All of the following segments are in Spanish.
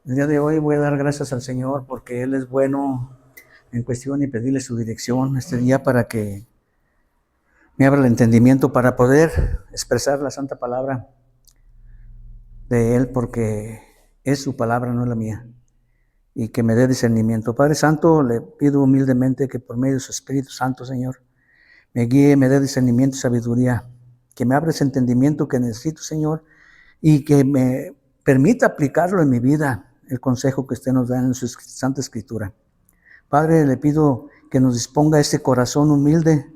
El día de hoy voy a dar gracias al Señor porque Él es bueno en cuestión y pedirle su dirección este día para que me abra el entendimiento para poder expresar la santa palabra de Él, porque es su palabra, no es la mía, y que me dé discernimiento. Padre Santo, le pido humildemente que por medio de su Espíritu Santo, Señor, me guíe, me dé discernimiento y sabiduría, que me abra ese entendimiento que necesito, Señor, y que me permita aplicarlo en mi vida, el consejo que usted nos da en su Santa Escritura. Padre, le pido que nos disponga este corazón humilde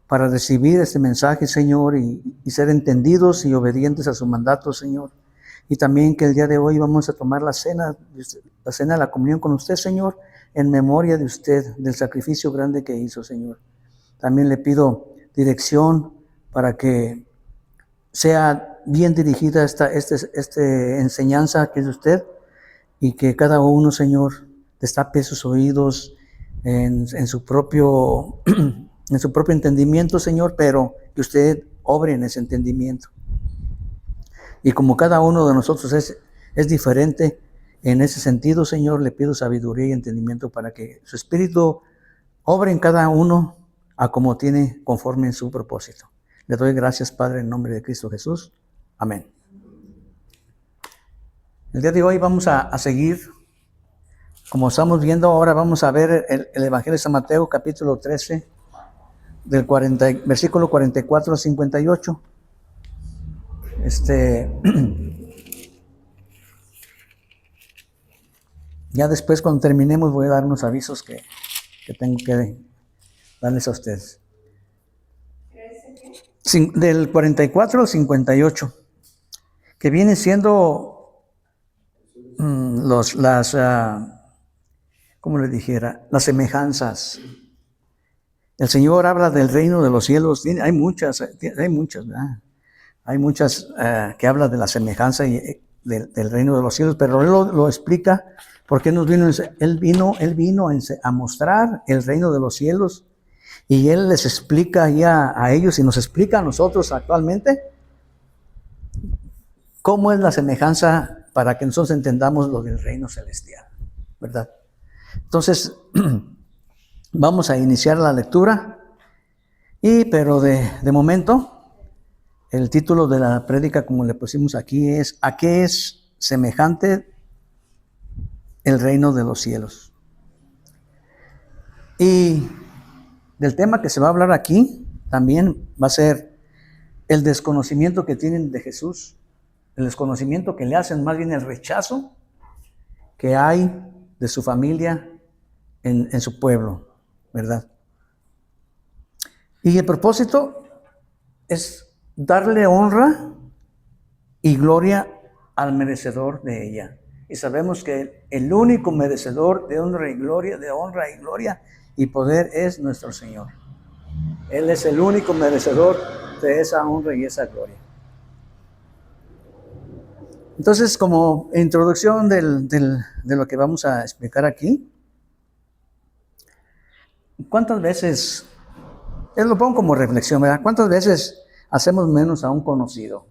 para recibir este mensaje, Señor, y ser entendidos y obedientes a su mandato, Señor. Y también que el día de hoy vamos a tomar la cena de la comunión con usted, Señor, en memoria de usted, del sacrificio grande que hizo, Señor. También le pido dirección para que sea bien dirigida esta enseñanza que es de usted, y que cada uno, Señor, destape sus oídos en su propio entendimiento, Señor, pero que usted obre en ese entendimiento. Y como cada uno de nosotros es diferente en ese sentido, Señor, le pido sabiduría y entendimiento para que su Espíritu obre en cada uno a como tiene conforme en su propósito. Le doy gracias, Padre, en nombre de Cristo Jesús. Amén. El día de hoy vamos a seguir, como estamos viendo ahora, vamos a ver el Evangelio de San Mateo, capítulo 13, versículo 44 a 58. Ya después, cuando terminemos, voy a dar unos avisos que tengo que darles a ustedes. Del 44 al 58, que viene siendo ¿cómo le dijera? Las semejanzas. El Señor habla del reino de los cielos. Hay muchas, ¿verdad? Hay muchas que hablan de la semejanza del reino de los cielos, pero Él lo explica porque Él vino a mostrar el reino de los cielos, y Él les explica ya a ellos y nos explica a nosotros actualmente cómo es la semejanza para que nosotros entendamos lo del reino celestial, ¿verdad? Entonces, vamos a iniciar la lectura, pero de momento, el título de la prédica, como le pusimos aquí, es ¿a qué es semejante el reino de los cielos? Y del tema que se va a hablar aquí también va a ser el desconocimiento que tienen de Jesús, el desconocimiento que le hacen, más bien el rechazo que hay de su familia en su pueblo, ¿verdad? Y el propósito es darle honra y gloria al merecedor de ella. Y sabemos que el único merecedor de honra y gloria y poder es nuestro Señor. Él es el único merecedor de esa honra y esa gloria. Entonces, como introducción de lo que vamos a explicar aquí, ¿cuántas veces, lo pongo como reflexión, ¿verdad? ¿Cuántas veces hacemos menos a un conocido,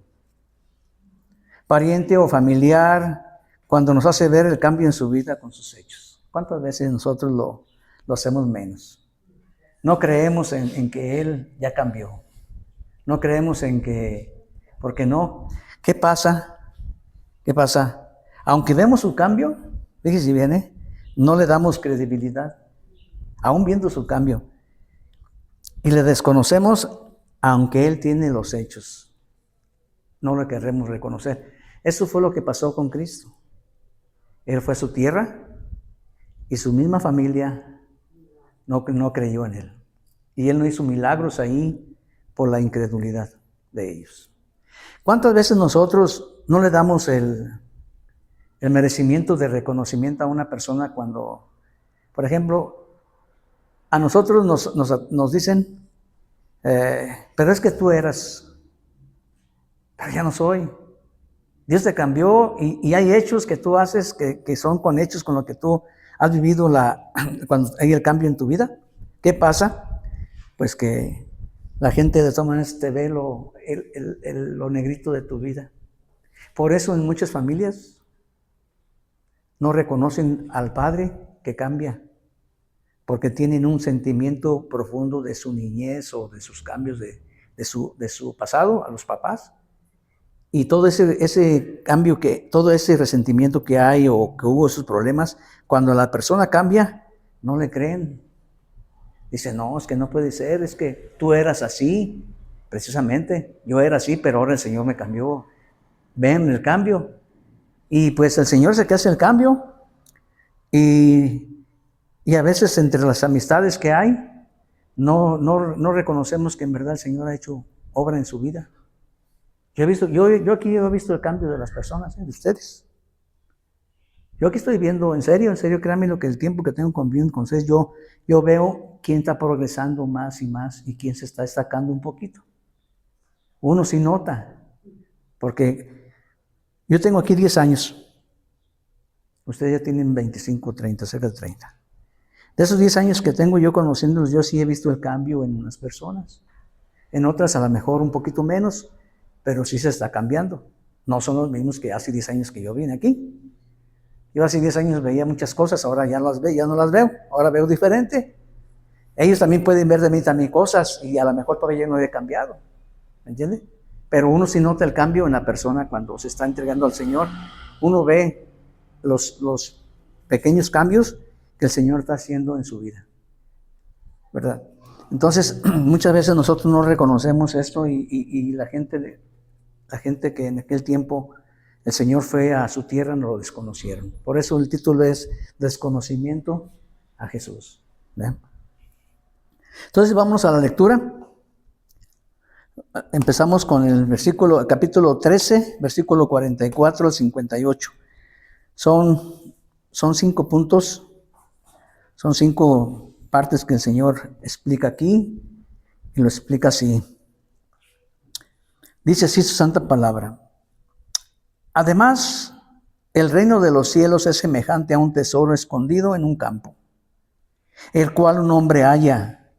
pariente o familiar, cuando nos hace ver el cambio en su vida con sus hechos? ¿Cuántas veces nosotros lo hacemos menos? No creemos en que Él ya cambió. No creemos en que, porque no. ¿Qué pasa? Aunque vemos su cambio, fíjese si viene, no le damos credibilidad, aún viendo su cambio. Y le desconocemos, aunque Él tiene los hechos. No lo queremos reconocer. Eso fue lo que pasó con Cristo. Él fue a su tierra y su misma familia no creyó en Él. Y Él no hizo milagros ahí por la incredulidad de ellos. ¿Cuántas veces nosotros no le damos el merecimiento de reconocimiento a una persona cuando, por ejemplo, a nosotros nos dicen, pero es que tú eras, pero ya no soy. Dios te cambió y hay hechos que tú haces que son con hechos con lo que tú has vivido cuando hay el cambio en tu vida. ¿Qué pasa? Pues que la gente de todas maneras te ve lo negrito de tu vida. Por eso en muchas familias no reconocen al Padre que cambia, porque tienen un sentimiento profundo de su niñez o de sus cambios de su pasado a los papás. Y todo ese cambio, todo ese resentimiento que hay o que hubo esos problemas, cuando la persona cambia, no le creen. Dicen, no, es que no puede ser, es que tú eras así, precisamente. Yo era así, pero ahora el Señor me cambió. Ven el cambio. Y pues el Señor se que hace el cambio. Y a veces entre las amistades que hay, no reconocemos que en verdad el Señor ha hecho obra en su vida. Yo aquí he visto el cambio de las personas, de ustedes. Yo aquí estoy viendo, en serio, créanme lo que el tiempo que tengo conviviendo con ustedes, yo veo quién está progresando más y más y quién se está destacando un poquito. Uno sí nota, porque yo tengo aquí 10 años. Ustedes ya tienen 25, 30, cerca de 30. De esos 10 años que tengo yo conociéndolos, yo sí he visto el cambio en unas personas. En otras a lo mejor un poquito menos, pero sí se está cambiando. No son los mismos que hace 10 años que yo vine aquí. Yo hace 10 años veía muchas cosas, ahora ya no las veo, ahora veo diferente. Ellos también pueden ver de mí también cosas y a lo mejor todavía no he cambiado, ¿me entiende? Pero uno sí nota el cambio en la persona cuando se está entregando al Señor. Uno ve los pequeños cambios que el Señor está haciendo en su vida, ¿verdad? Entonces, muchas veces nosotros no reconocemos esto y la gente que en aquel tiempo el Señor fue a su tierra no lo desconocieron. Por eso el título es Desconocimiento a Jesús. ¿Ven? Entonces vamos a la lectura. Empezamos con el capítulo 13, versículo 44 al 58. Son 5 puntos, son 5 partes que el Señor explica aquí y lo explica así. Dice así su santa palabra. Además, el reino de los cielos es semejante a un tesoro escondido en un campo, el cual un hombre halla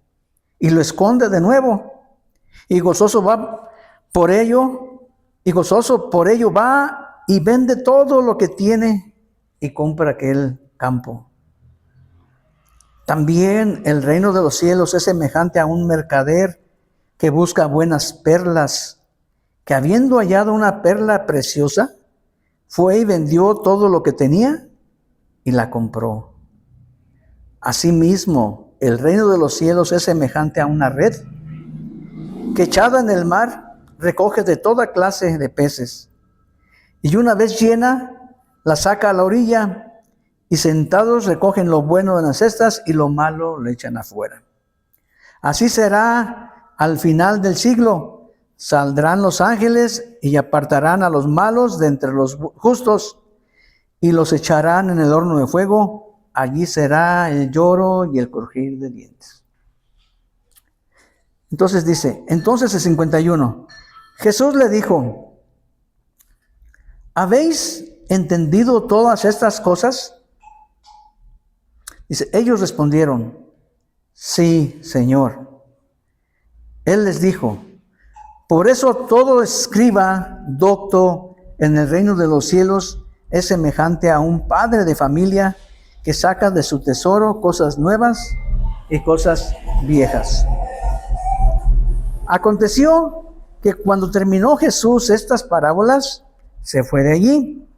y lo esconde de nuevo, y gozoso por ello va y vende todo lo que tiene y compra aquel campo. También el reino de los cielos es semejante a un mercader que busca buenas perlas, que habiendo hallado una perla preciosa, fue y vendió todo lo que tenía y la compró. Asimismo, el reino de los cielos es semejante a una red que echada en el mar recoge de toda clase de peces. Y una vez llena, la saca a la orilla y sentados recogen lo bueno en las cestas y lo malo le echan afuera. Así será al final del siglo. Saldrán los ángeles y apartarán a los malos de entre los justos y los echarán en el horno de fuego. Allí será el lloro y el crujir de dientes. Entonces dice, el 51, Jesús le dijo, ¿habéis entendido todas estas cosas? Dice, ellos respondieron, sí, Señor. Él les dijo, por eso todo escriba docto en el reino de los cielos es semejante a un padre de familia que saca de su tesoro cosas nuevas y cosas viejas. Aconteció que cuando terminó Jesús estas parábolas, se fue de allí.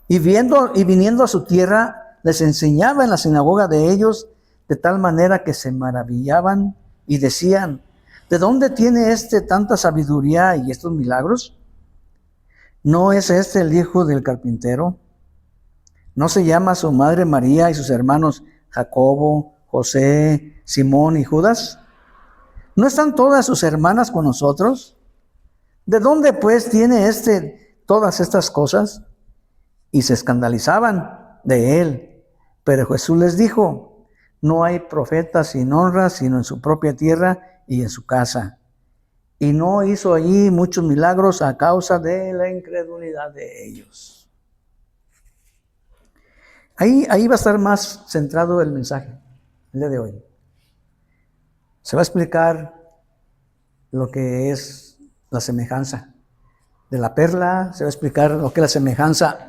Y viniendo a su tierra, les enseñaba en la sinagoga de ellos, de tal manera que se maravillaban y decían, ¿de dónde tiene tanta sabiduría y estos milagros? ¿No es el hijo del carpintero? ¿No se llama su madre María y sus hermanos Jacobo, José, Simón y Judas? ¿No están todas sus hermanas con nosotros? ¿De dónde pues tiene todas estas cosas? Y se escandalizaban de él. Pero Jesús les dijo, no hay profeta sin honra, sino en su propia tierra y en su casa. Y no hizo allí muchos milagros a causa de la incredulidad de ellos. Ahí va a estar más centrado el mensaje el día de hoy. Se va a explicar lo que es la semejanza de la perla, se va a explicar lo que es la semejanza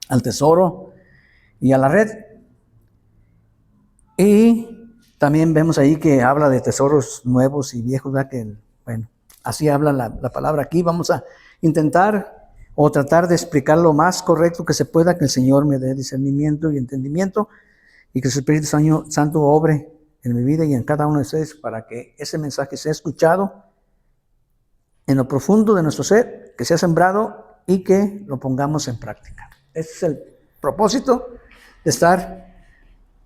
al tesoro y a la red. Y también vemos ahí que habla de tesoros nuevos y viejos, ¿verdad? Que, bueno, así habla la palabra aquí. Vamos a intentar o tratar de explicar lo más correcto que se pueda, que el Señor me dé discernimiento y entendimiento y que su Espíritu Santo obre en mi vida y en cada uno de ustedes para que ese mensaje sea escuchado en lo profundo de nuestro ser, que sea sembrado y que lo pongamos en práctica. Ese es el propósito de estar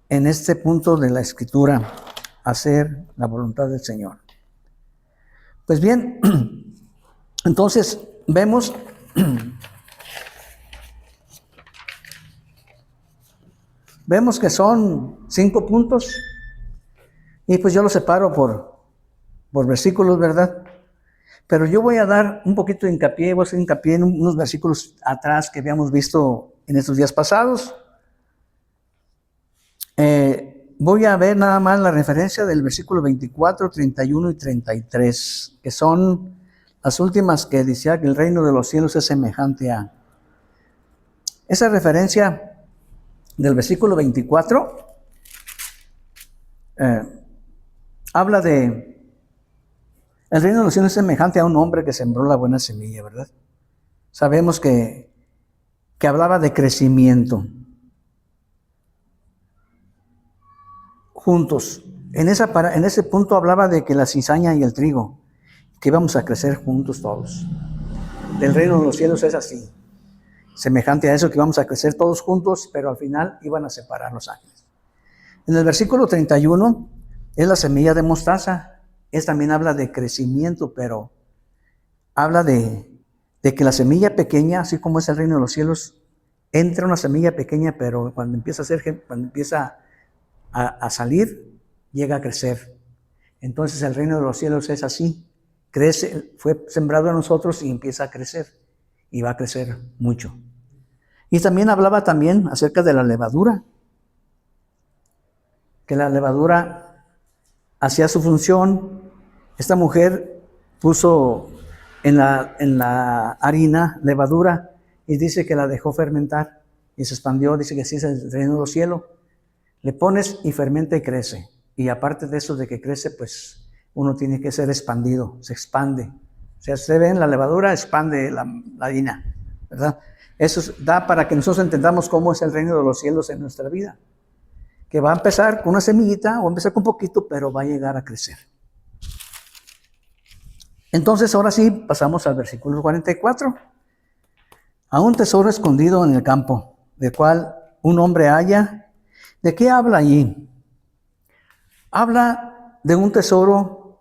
en este punto de la Escritura, hacer la voluntad del Señor. Pues bien, entonces vemos que son 5 puntos y pues yo los separo por versículos, ¿verdad? Pero yo voy a dar un poquito de hincapié, voy a hacer hincapié en unos versículos atrás que habíamos visto en estos días pasados. Voy a ver nada más la referencia del versículo 24, 31 y 33, que son las últimas que decía que el reino de los cielos es semejante a. Esa referencia del versículo 24 habla de el reino de los cielos es semejante a un hombre que sembró la buena semilla, ¿verdad? Sabemos que hablaba de crecimiento. Juntos. En ese punto hablaba de que la cizaña y el trigo, que íbamos a crecer juntos todos. El reino de los cielos es así. Semejante a eso, que íbamos a crecer todos juntos, pero al final iban a separar los ángeles. En el versículo 31 es la semilla de mostaza. También habla de crecimiento, pero habla de que la semilla pequeña, así como es el reino de los cielos, entra una semilla pequeña, pero cuando empieza a salir, llega a crecer. Entonces el reino de los cielos es así. Crece, fue sembrado en nosotros y empieza a crecer. Y va a crecer mucho. Y también hablaba acerca de la levadura. Que la levadura hacía su función. Esta mujer puso en la harina levadura y dice que la dejó fermentar y se expandió. Dice que así es el reino de los cielos. Le pones y fermenta y crece. Y aparte de eso de que crece, pues uno tiene que ser expandido, se expande. O sea, se ven la levadura, expande la harina, ¿verdad? Eso da para que nosotros entendamos cómo es el reino de los cielos en nuestra vida. Que va a empezar con una semillita o va a empezar con poquito, pero va a llegar a crecer. Entonces, ahora sí, pasamos al versículo 44. A un tesoro escondido en el campo, del cual un hombre halla. ¿De qué habla allí? Habla de un tesoro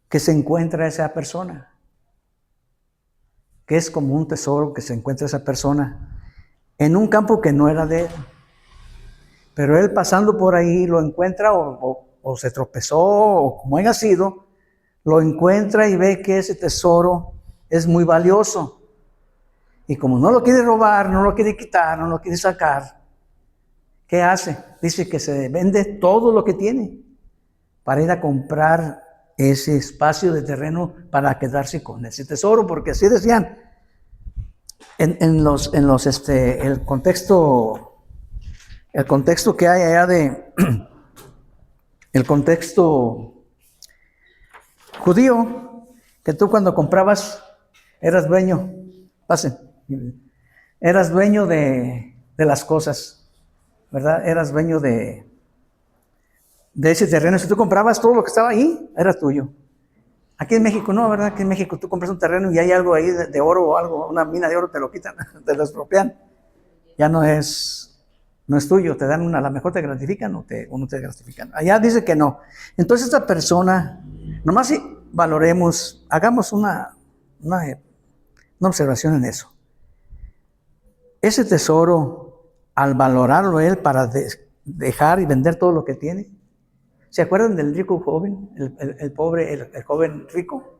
que se encuentra esa persona. Que es como un tesoro que se encuentra esa persona en un campo que no era de él. Pero él pasando por ahí lo encuentra o se tropezó o como haya sido, lo encuentra y ve que ese tesoro es muy valioso. Y como no lo quiere robar, no lo quiere quitar, no lo quiere sacar, ¿qué hace? Dice que se vende todo lo que tiene para ir a comprar ese espacio de terreno para quedarse con ese tesoro, porque así decían el contexto que hay allá el contexto judío, que tú cuando comprabas eras dueño, eras dueño de las cosas, ¿verdad? Eras dueño de ese terreno. Si tú comprabas todo lo que estaba ahí, era tuyo. Aquí en México no, ¿verdad? Aquí en México tú compras un terreno y hay algo ahí de oro o algo, una mina de oro, te lo quitan, te lo expropian. Ya no es tuyo, te dan a lo mejor te gratifican o no te gratifican. Allá dice que no. Entonces esta persona, nomás si valoremos, hagamos una observación en eso. Ese tesoro, al valorarlo él para dejar y vender todo lo que tiene. ¿Se acuerdan del rico joven, el pobre, el joven rico?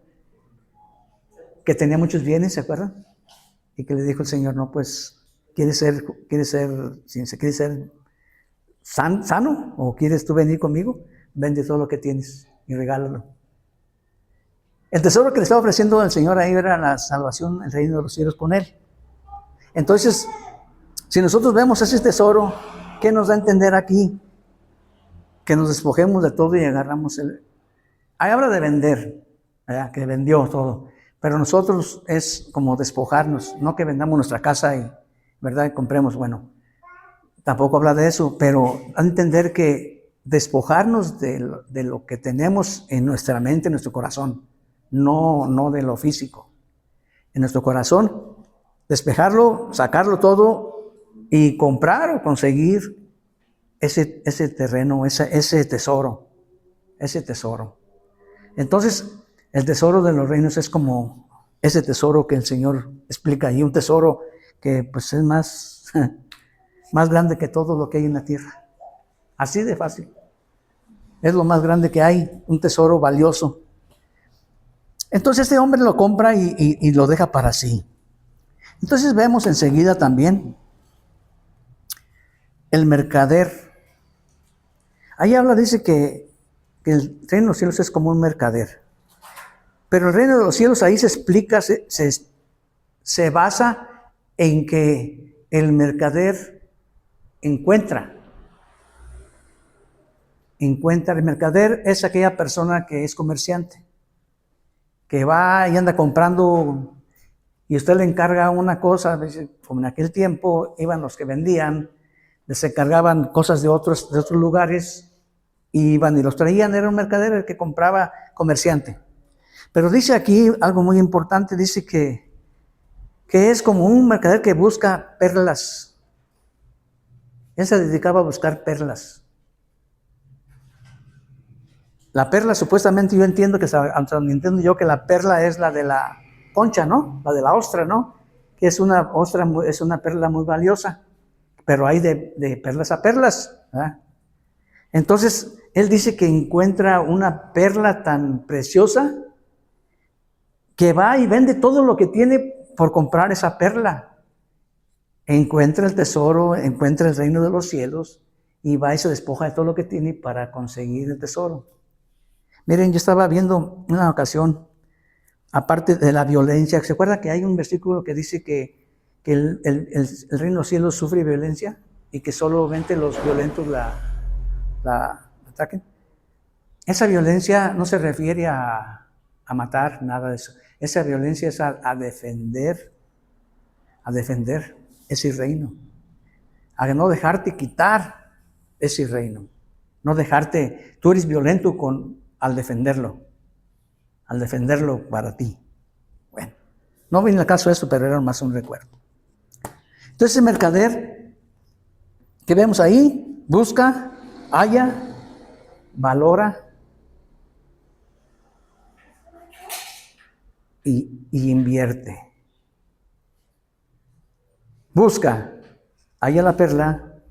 Que tenía muchos bienes, ¿se acuerdan? Y que le dijo el Señor, no, pues, ¿quieres ser sano? ¿O quieres tú venir conmigo? Vende todo lo que tienes y regálalo. El tesoro que le estaba ofreciendo el Señor ahí era la salvación, el reino de los cielos con él. Entonces, si nosotros vemos ese tesoro, ¿qué nos da a entender aquí? Que nos despojemos de todo y agarramos el... Ahí habla de vender, ¿verdad? Que vendió todo. Pero nosotros es como despojarnos, no que vendamos nuestra casa y, ¿verdad? Y compremos, bueno, tampoco habla de eso, pero a entender que despojarnos de lo que tenemos en nuestra mente, en nuestro corazón, no de lo físico. En nuestro corazón, despejarlo, sacarlo todo y comprar o conseguir ese terreno, ese tesoro. Entonces, el tesoro de los reinos es como ese tesoro que el Señor explica ahí, un tesoro que pues es más grande que todo lo que hay en la tierra. Así de fácil. Es lo más grande que hay, un tesoro valioso. Entonces este hombre lo compra y lo deja para sí. Entonces vemos enseguida también el mercader. Ahí habla, dice que el reino de los cielos es como un mercader. Pero el reino de los cielos ahí se explica, se basa en que el mercader encuentra. El mercader es aquella persona que es comerciante, que va y anda comprando y usted le encarga una cosa, como en aquel tiempo iban los que vendían, les encargaban cosas de otros lugares, y iban y los traían, era un mercader el que compraba, comerciante. Pero dice aquí algo muy importante, dice que es como un mercader que busca perlas. Él se dedicaba a buscar perlas. La perla, supuestamente yo entiendo que la perla es la de la concha, ¿no? La de la ostra, ¿no? Que es una ostra, es una perla muy valiosa, pero hay de perlas a perlas, ¿verdad? Entonces, él dice que encuentra una perla tan preciosa que va y vende todo lo que tiene por comprar esa perla. Encuentra el tesoro, encuentra el reino de los cielos y va y se despoja de todo lo que tiene para conseguir el tesoro. Miren, yo estaba viendo una ocasión, aparte de la violencia, ¿se acuerda que hay un versículo que dice que el reino de los cielos sufre violencia y que solamente los violentos la ataquen? Esa violencia no se refiere a matar, nada de eso. Esa violencia es a defender ese reino, a no dejarte quitar ese reino, no dejarte, tú eres violento al defenderlo para ti. Bueno, no viene al caso de eso, pero era más un recuerdo. Entonces el mercader que vemos ahí, busca, halla, valora y invierte. Busca, halla la perla,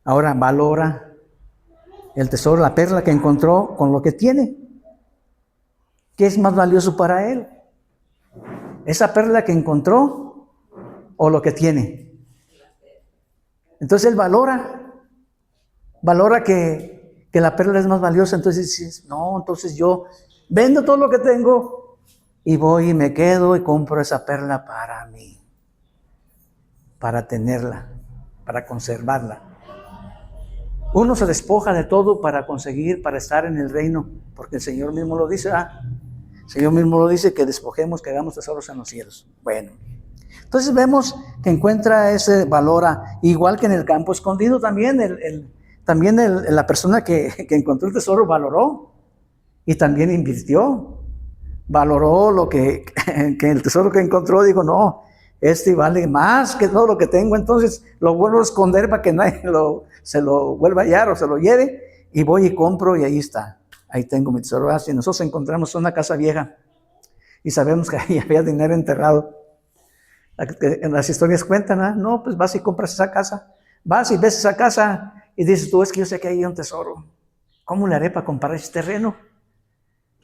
ahora valora el tesoro, la perla que encontró con lo que tiene. ¿Qué es más valioso para él? ¿Esa perla que encontró o lo que tiene? Entonces él valora que la perla es más valiosa. Entonces dices, no, entonces yo vendo todo lo que tengo y voy y me quedo y compro esa perla para mí, para tenerla, para conservarla. Uno se despoja de todo para conseguir, para estar en el reino, porque el Señor mismo lo dice, el Señor mismo lo dice, que despojemos, que hagamos tesoros en los cielos. Bueno, entonces vemos que encuentra ese valor, igual que en el campo escondido también, la persona que encontró el tesoro valoró y también invirtió, valoró lo que el tesoro que encontró, digo, no, este vale más que todo lo que tengo, entonces lo vuelvo a esconder para que nadie se lo vuelva a hallar o se lo lleve, y voy y compro y ahí está, ahí tengo mi tesoro. Si nosotros encontramos una casa vieja y sabemos que ahí había dinero enterrado, en las historias cuentan, no, pues vas y compras esa casa, vas y ves esa casa y dices tú, es que yo sé que hay un tesoro, ¿cómo le haré para comprar ese terreno?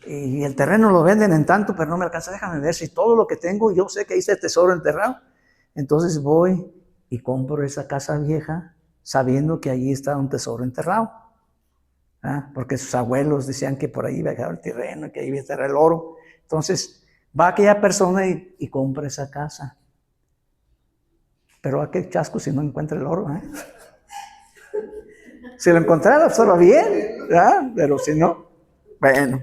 Y el terreno lo venden en tanto, pero no me alcanza, déjame ver si todo lo que tengo, yo sé que ahí está el tesoro enterrado. Entonces voy y compro esa casa vieja sabiendo que allí está un tesoro enterrado. Porque sus abuelos decían que por ahí iba a quedar el terreno, que ahí iba a estar el oro. Entonces va aquella persona y compra esa casa. Pero a qué chasco si no encuentra el oro, ¿eh? Si lo encontrara, estaba bien, ¿verdad? Pero si no, bueno.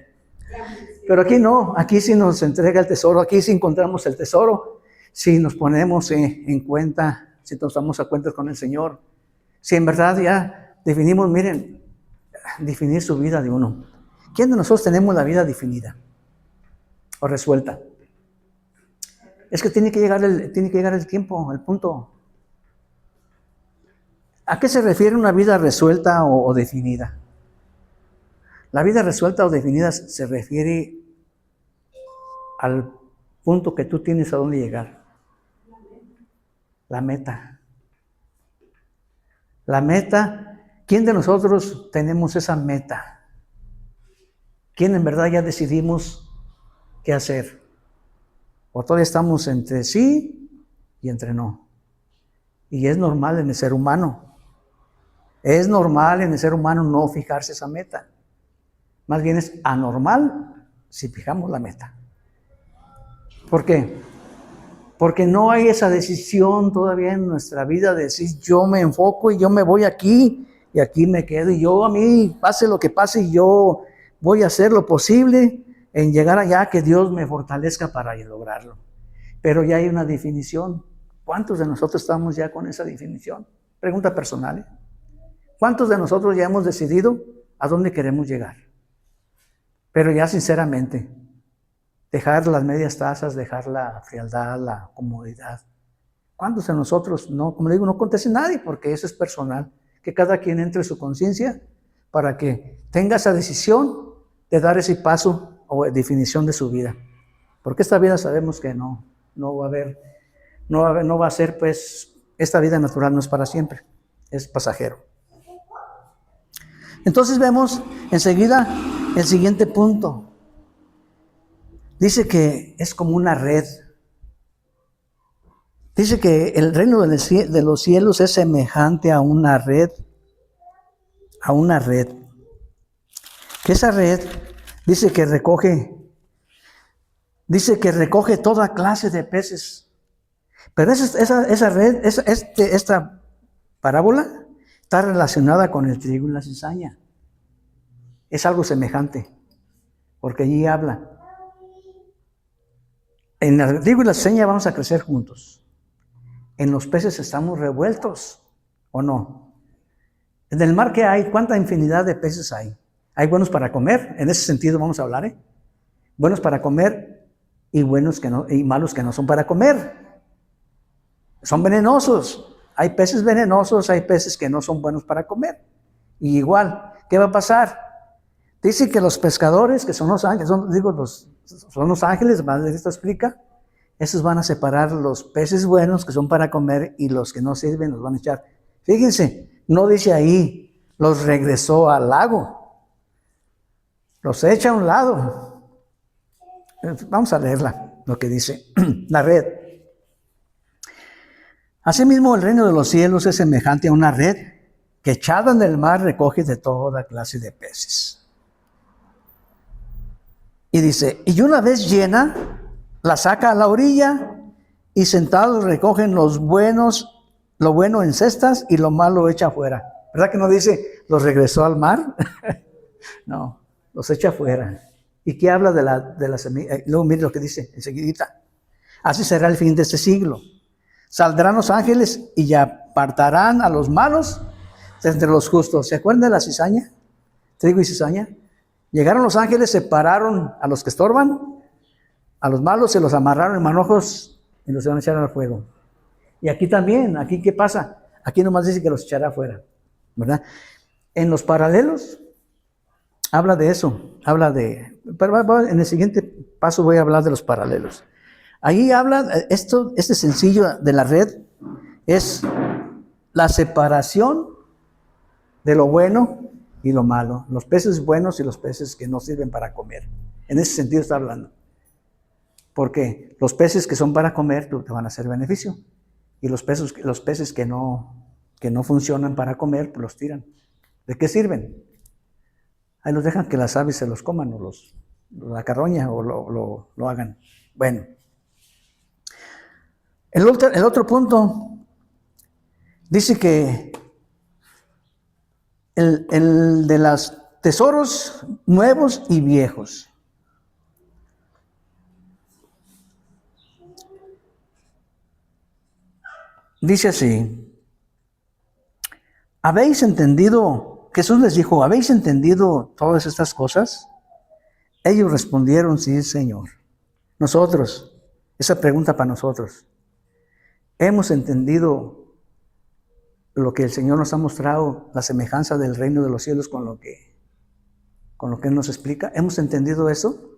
Pero aquí no, aquí sí nos entrega el tesoro, aquí sí encontramos el tesoro, si nos ponemos en cuenta, si nos damos a cuenta con el Señor, si en verdad ya definimos, miren, definir su vida de uno. ¿Quién de nosotros tenemos la vida definida o resuelta? Es que tiene que llegar el tiempo, el punto. ¿A qué se refiere una vida resuelta o definida? La vida resuelta o definida se refiere al punto que tú tienes a dónde llegar. La meta. La meta, ¿quién de nosotros tenemos esa meta? ¿Quién en verdad ya decidimos qué hacer? O todavía estamos entre sí y entre no. Y es normal en el ser humano. Es normal en el ser humano no fijarse esa meta. Más bien es anormal si fijamos la meta. ¿Por qué? Porque no hay esa decisión todavía en nuestra vida de decir yo me enfoco y yo me voy aquí y aquí me quedo y yo a mí pase lo que pase y yo voy a hacer lo posible en llegar allá que Dios me fortalezca para lograrlo. Pero ya hay una definición. ¿Cuántos de nosotros estamos ya con esa definición? Pregunta personal, ¿eh? ¿Cuántos de nosotros ya hemos decidido a dónde queremos llegar? Pero ya sinceramente, dejar las medias tazas, dejar la frialdad, la comodidad. ¿Cuántos de nosotros no? Como le digo, no conteste nadie porque eso es personal. Que cada quien entre en su conciencia para que tenga esa decisión de dar ese paso o definición de su vida. Porque esta vida sabemos que no va a ser, pues, esta vida natural no es para siempre, es pasajero. Entonces vemos enseguida el siguiente punto. Dice que es como una red. Dice que el reino de los cielos es semejante a una red. A una red. Que esa red dice que recoge toda clase de peces. Pero esa red, esta parábola, está relacionada con el trigo y la cizaña. Es algo semejante, porque allí habla. En el trigo y la cizaña vamos a crecer juntos. En los peces estamos revueltos, ¿o no? En el mar, ¿qué hay? ¿Cuánta infinidad de peces hay? Hay buenos para comer, en ese sentido vamos a hablar, ¿eh? Buenos para comer y malos que no son para comer. Son venenosos. Hay peces venenosos, hay peces que no son buenos para comer. Y igual, ¿qué va a pasar? Dice que los pescadores, que son los ángeles, son los ángeles, esto explica, esos van a separar los peces buenos que son para comer y los que no sirven los van a echar. Fíjense, no dice ahí, los regresó al lago. Los echa a un lado. Vamos a leerla, lo que dice la red. Asimismo, el reino de los cielos es semejante a una red que echada en el mar recoge de toda clase de peces. Y dice, y una vez llena, la saca a la orilla y sentados recogen lo bueno en cestas y lo malo echa afuera. ¿Verdad que no dice, los regresó al mar? No, los echa afuera. ¿Y qué habla de la semilla? Luego mire lo que dice enseguidita. Así será el fin de este siglo. Saldrán los ángeles y apartarán a los malos de entre los justos. ¿Se acuerdan de la cizaña? Trigo y cizaña. Llegaron los ángeles, separaron a los que estorban, a los malos se los amarraron en manojos y los echaron al fuego. Y aquí también, aquí ¿qué pasa? Aquí nomás dice que los echará afuera, ¿verdad? En los paralelos habla de eso, pero en el siguiente paso voy a hablar de los paralelos. Ahí habla, este sencillo de la red es la separación de lo bueno y lo malo. Los peces buenos y los peces que no sirven para comer. En ese sentido está hablando. Porque los peces que son para comer te van a hacer beneficio. Y los peces que no funcionan para comer, pues los tiran. ¿De qué sirven? Ahí los dejan que las aves se los coman o la carroña o lo hagan. Bueno. El otro punto Dice que el de los tesoros nuevos y viejos. Dice así, ¿habéis entendido? Jesús les dijo, ¿habéis entendido todas estas cosas? Ellos respondieron, sí, Señor. Nosotros, esa pregunta para nosotros, ¿hemos entendido lo que el Señor nos ha mostrado, la semejanza del reino de los cielos con lo que Él nos explica? ¿Hemos entendido eso?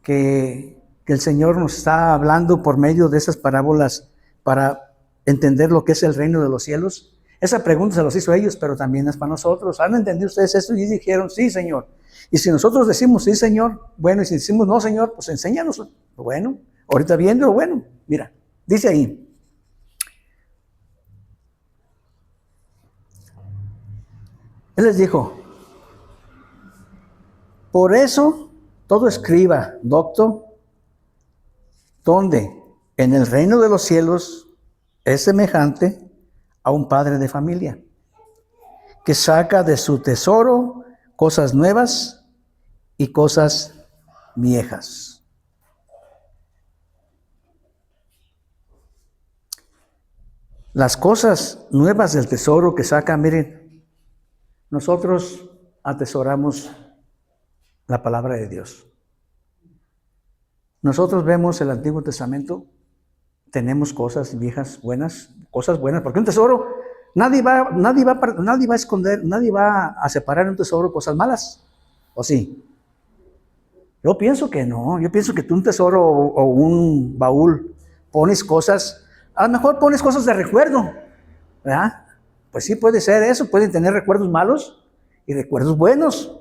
Que el Señor nos está hablando por medio de esas parábolas para entender lo que es el reino de los cielos. Esa pregunta se los hizo a ellos, pero también es para nosotros. ¿Han entendido ustedes esto? Y dijeron, sí, Señor. Y si nosotros decimos, sí, Señor, bueno, y si decimos, no, Señor, pues enséñanos. Bueno, ahorita viendo, bueno, mira, dice ahí. Él les dijo, por eso todo escriba, doctor, ¿dónde? En el reino de los cielos es semejante a un padre de familia que saca de su tesoro cosas nuevas y cosas viejas. Las cosas nuevas del tesoro que saca, miren, nosotros atesoramos la palabra de Dios. Nosotros vemos el Antiguo Testamento, tenemos cosas viejas, cosas buenas, porque un tesoro, nadie va a esconder, nadie va a separar un tesoro cosas malas, ¿o sí? Yo pienso que no, yo pienso que tú un tesoro o un baúl pones cosas, a lo mejor pones cosas de recuerdo, ¿verdad? Pues sí, puede ser eso, pueden tener recuerdos malos y recuerdos buenos,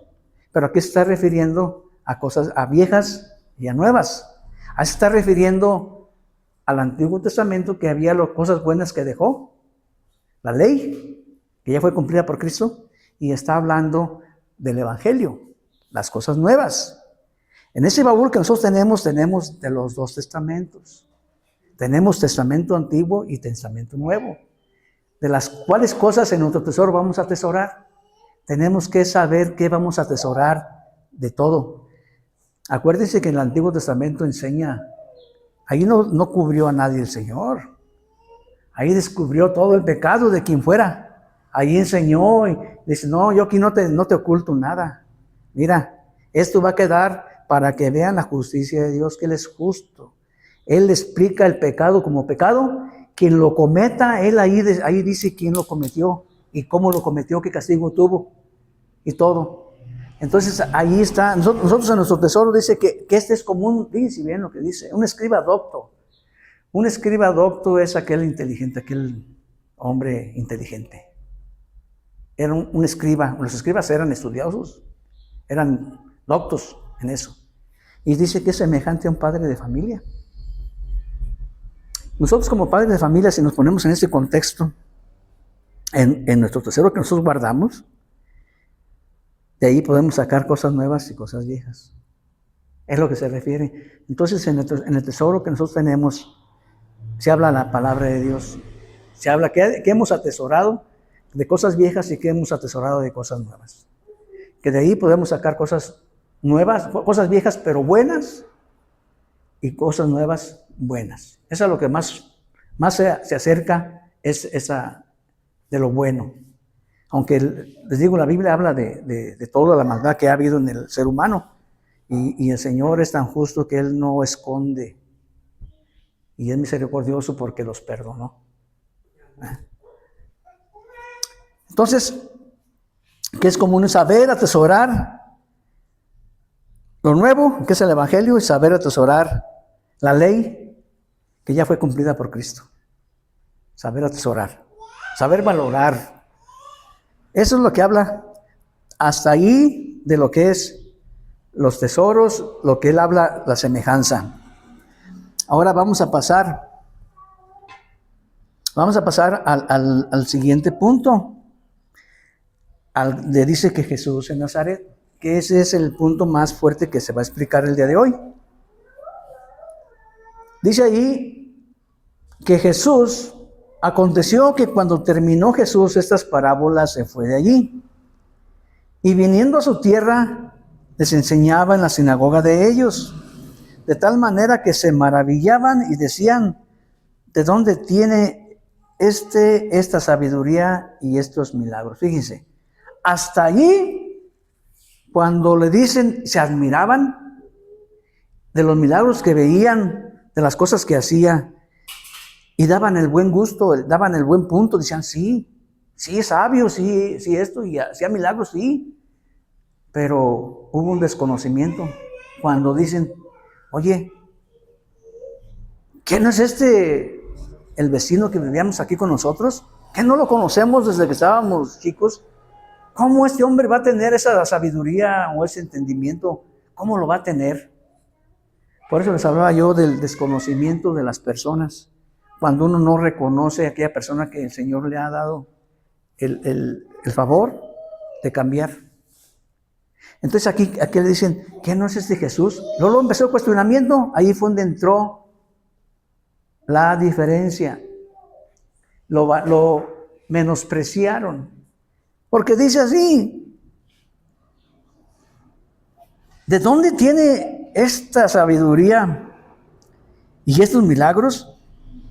pero aquí se está refiriendo a cosas, a viejas y a nuevas. Ahí se está refiriendo al Antiguo Testamento, que había las cosas buenas que dejó, la ley, que ya fue cumplida por Cristo, y está hablando del Evangelio, las cosas nuevas. En ese baúl que nosotros tenemos de los dos testamentos. Tenemos testamento antiguo y testamento nuevo. De las cuales cosas en nuestro tesoro vamos a atesorar. Tenemos que saber qué vamos a atesorar de todo. Acuérdense que en el Antiguo Testamento enseña, ahí no cubrió a nadie el Señor. Ahí descubrió todo el pecado de quien fuera. Ahí enseñó y dice, no, yo aquí no te oculto nada. Mira, esto va a quedar para que vean la justicia de Dios, que Él es justo. Él explica el pecado como pecado. Quien lo cometa, Él ahí dice quién lo cometió y cómo lo cometió, qué castigo tuvo y todo. Entonces ahí está, nosotros en nuestro tesoro dice que este es como un, fíjense bien lo que dice, un escriba docto. Un escriba docto es aquel inteligente, aquel hombre inteligente. Era un escriba, los escribas eran estudiosos, eran doctos en eso. Y dice que es semejante a un padre de familia. Nosotros como padres de familia, si nos ponemos en ese contexto, en nuestro tesoro que nosotros guardamos, de ahí podemos sacar cosas nuevas y cosas viejas. Es lo que se refiere. Entonces, en el tesoro que nosotros tenemos, se habla la palabra de Dios. Se habla que hemos atesorado de cosas viejas y que hemos atesorado de cosas nuevas. Que de ahí podemos sacar cosas nuevas, cosas viejas pero buenas y cosas nuevas buenas. Eso es lo que más se acerca, es esa de lo bueno. Aunque les digo, la Biblia habla de toda la maldad que ha habido en el ser humano. Y el Señor es tan justo que Él no esconde. Y es misericordioso porque los perdonó. Entonces, que es común saber atesorar lo nuevo, que es el Evangelio, y saber atesorar la ley que ya fue cumplida por Cristo. Saber atesorar, saber valorar. Eso es lo que habla hasta ahí de lo que es los tesoros, lo que él habla, la semejanza. Ahora vamos a pasar al siguiente punto. Le dice que Jesús en Nazaret, que ese es el punto más fuerte que se va a explicar el día de hoy. Dice ahí que Jesús Aconteció que cuando terminó Jesús estas parábolas, se fue de allí. Y viniendo a su tierra, les enseñaba en la sinagoga de ellos, de tal manera que se maravillaban y decían: ¿de dónde tiene esta sabiduría y estos milagros? Fíjense, hasta allí, cuando le dicen, se admiraban de los milagros que veían, de las cosas que hacía, y daban el buen gusto, daban el buen punto, decían: sí es sabio, sí esto, y hacía milagros, sí. Pero hubo un desconocimiento cuando dicen: oye, ¿qué no es el vecino que vivíamos aquí con nosotros? ¿Qué no lo conocemos desde que estábamos chicos? ¿Cómo este hombre va a tener esa sabiduría o ese entendimiento? ¿Cómo lo va a tener? Por eso les hablaba yo del desconocimiento de las personas. Cuando uno no reconoce a aquella persona que el Señor le ha dado el favor de cambiar. Entonces aquí le dicen: ¿qué no es Jesús? Luego empezó el cuestionamiento. Ahí fue donde entró la diferencia. Lo menospreciaron. Porque dice así: ¿de dónde tiene esta sabiduría y estos milagros?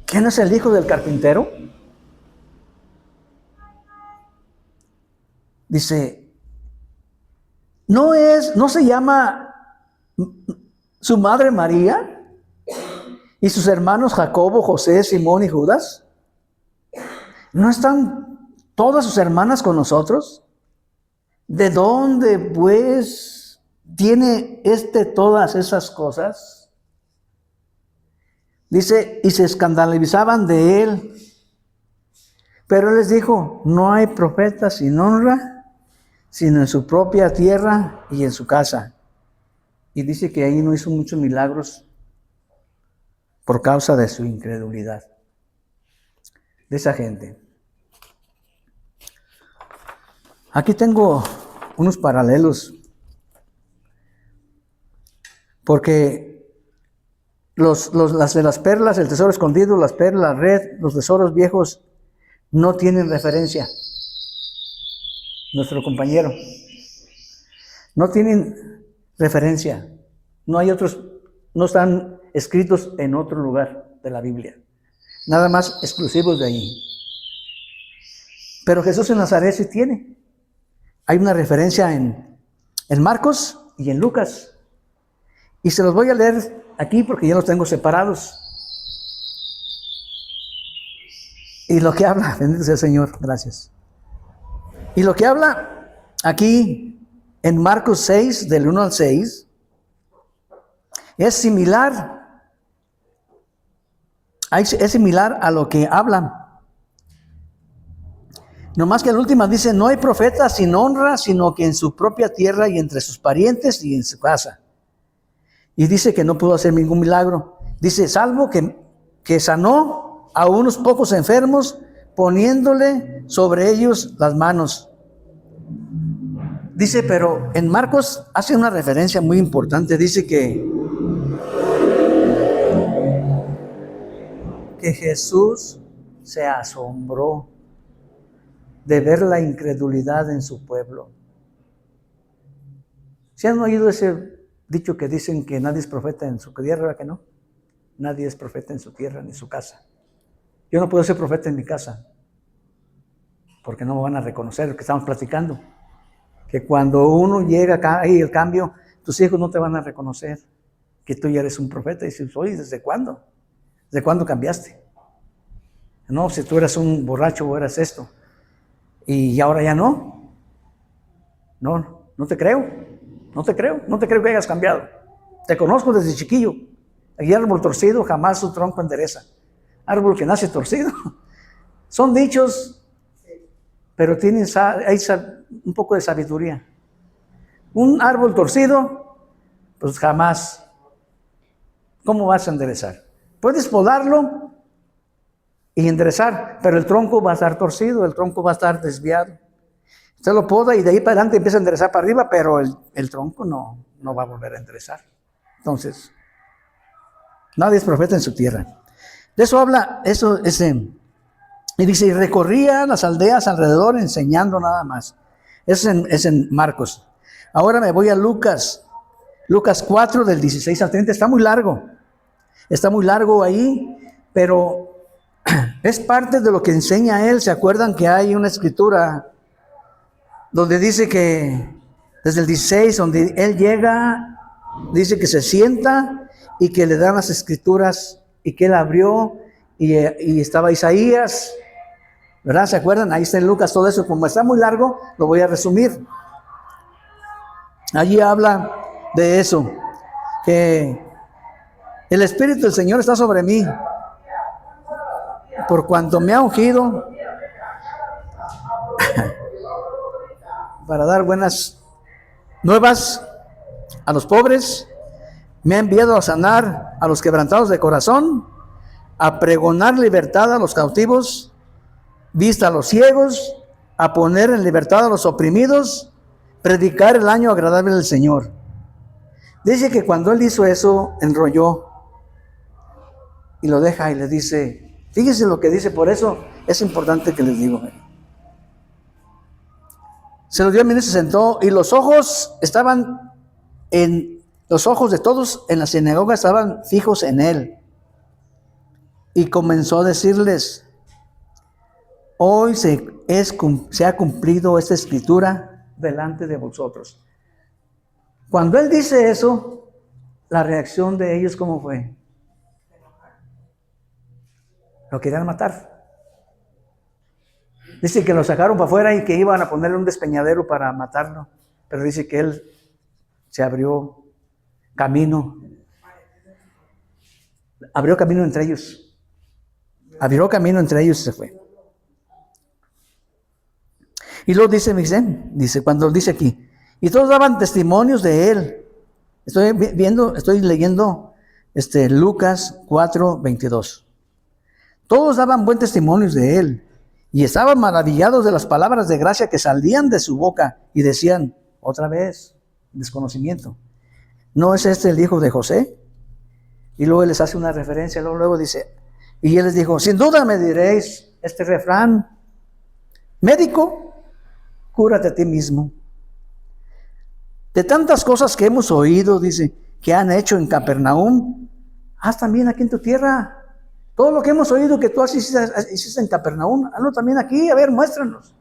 ¿Qué no es el hijo del carpintero? Dice: ¿no se llama su madre María y sus hermanos Jacobo, José, Simón y Judas? ¿No están todas sus hermanas con nosotros? ¿De dónde, pues, tiene todas esas cosas? Dice: y se escandalizaban de él. Pero él les dijo: no hay profeta sin honra, sino en su propia tierra y en su casa. Y dice que ahí no hizo muchos milagros por causa de su incredulidad, de esa gente. Aquí tengo unos paralelos, porque las de las perlas, el tesoro escondido, las perlas, la red, los tesoros viejos, no tienen referencia. Nuestro compañero, no tienen referencia. No hay otros, no están escritos en otro lugar de la Biblia. Nada más exclusivos de ahí. Pero Jesús en Nazaret sí tiene. Hay una referencia en Marcos y en Lucas. Y se los voy a leer aquí porque ya los tengo separados. Y lo que habla, bendito sea el Señor, gracias. Y lo que habla aquí en Marcos 6, del 1 al 6, es similar a lo que hablan. Nomás que en la última dice: no hay profeta sin honra, sino que en su propia tierra y entre sus parientes y en su casa. Y dice que no pudo hacer ningún milagro. Dice: salvo que sanó a unos pocos enfermos, poniéndole sobre ellos las manos. Dice, pero en Marcos hace una referencia muy importante. Dice que Jesús se asombró de ver la incredulidad en su pueblo. ¿Se han oído ese dicho que dicen que nadie es profeta en su tierra? ¿Verdad que no? Nadie es profeta en su tierra ni en su casa. Yo no puedo ser profeta en mi casa, porque no me van a reconocer lo que estamos platicando. Que cuando uno llega acá y el cambio, tus hijos no te van a reconocer que tú ya eres un profeta. Y dices: oye, ¿desde cuándo? ¿Desde cuándo cambiaste? No, si tú eras un borracho o eras esto. Y ahora ya no. No te creo. No te creo que hayas cambiado. Te conozco desde chiquillo. El árbol torcido jamás su tronco endereza. Árbol que nace torcido. Son dichos, pero hay un poco de sabiduría. Un árbol torcido, pues jamás. ¿Cómo vas a enderezar? Puedes podarlo y enderezar, pero el tronco va a estar torcido, el tronco va a estar desviado. Usted lo poda y de ahí para adelante empieza a enderezar para arriba, pero el tronco no va a volver a enderezar. Entonces, nadie es profeta en su tierra. De eso habla, Y dice, y recorría las aldeas alrededor enseñando nada más. Eso es en Marcos. Ahora me voy a Lucas. Lucas 4 del 16 al 30. Está muy largo. Está muy largo ahí, pero es parte de lo que enseña él. ¿Se acuerdan que hay una escritura donde dice que desde el 16, donde él llega, dice que se sienta y que le dan las escrituras y que él abrió y estaba Isaías, ¿verdad? ¿Se acuerdan? Ahí está en Lucas todo eso. Como está muy largo, lo voy a resumir. Allí habla de eso, que el Espíritu del Señor está sobre mí, por cuanto me ha ungido para dar buenas nuevas a los pobres, me ha enviado a sanar a los quebrantados de corazón, a pregonar libertad a los cautivos, vista a los ciegos, a poner en libertad a los oprimidos, predicar el año agradable del Señor. Dice que cuando él hizo eso, enrolló y lo deja y le dice, fíjense lo que dice, por eso es importante que les digo. Se lo dio a mí, se sentó y los ojos de todos en la sinagoga estaban fijos en él. Y comenzó a decirles, hoy se ha cumplido esta escritura delante de vosotros. Cuando él dice eso, la reacción de ellos, ¿cómo fue? Lo querían matar. Dice que lo sacaron para afuera y que iban a ponerle un despeñadero para matarlo. Pero dice que él se abrió camino. Abrió camino entre ellos. Abrió camino entre ellos y se fue. Y luego dice cuando dice aquí, y todos daban testimonios de él. Estoy leyendo Lucas 4:22. Todos daban buen testimonio de él y estaban maravillados de las palabras de gracia que salían de su boca y decían, otra vez, desconocimiento, ¿no es este el hijo de José? Y luego él les hace una referencia, luego dice, y él les dijo, sin duda me diréis este refrán, médico, cúrate a ti mismo. De tantas cosas que hemos oído, dice, que han hecho en Capernaum, haz también aquí en tu tierra. Todo lo que hemos oído que tú hiciste en Capernaum, hazlo también aquí, a ver, muéstranos.